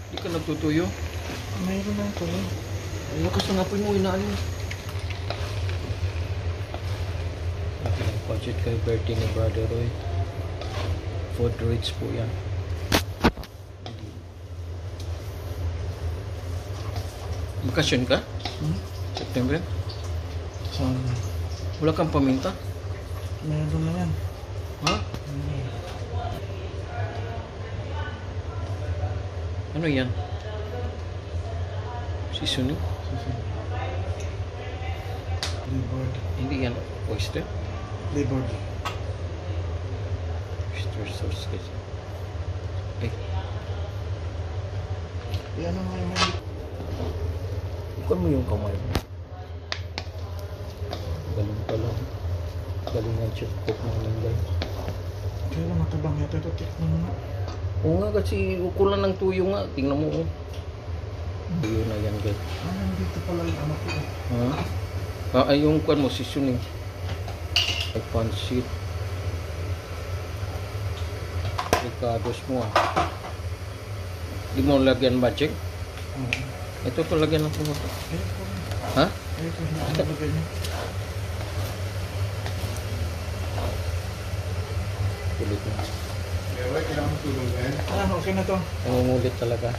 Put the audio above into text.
Di ka nagtutuyo? Mayroon na ito eh. Ay, lakas ng apoy mo, inaalin. Ang budget kay birthday ni Brother Roy. Food rates po yan. Bakasyon ka? September? Saan? Wala kang paminta? Mayroon na yan. Ha? Ano yan? Seasoning? Libord. Hindi yan oyster? Libord. Oyster sauce kasi. Ay, Yan ang may ikon mo yung kamay mo. Galing pala. Galing ang chef cook namin guys. Kaya matabang ito. Ito, tikman mo na. Oo nga kasi ukulan ng tuyo nga. Tingnan mo. Tuyo na yan guys. Nandito pala yung anak ko. Ha? Ay yung kwan mo, seasoning. Ay pansit. Ricados mo ah. Di mo lagyan magic? Ito to lagyan ng pumunta. Ha? Ito, hindi ko nalagay niya. Kulit mo. Okay na to. Nangungulit talaga.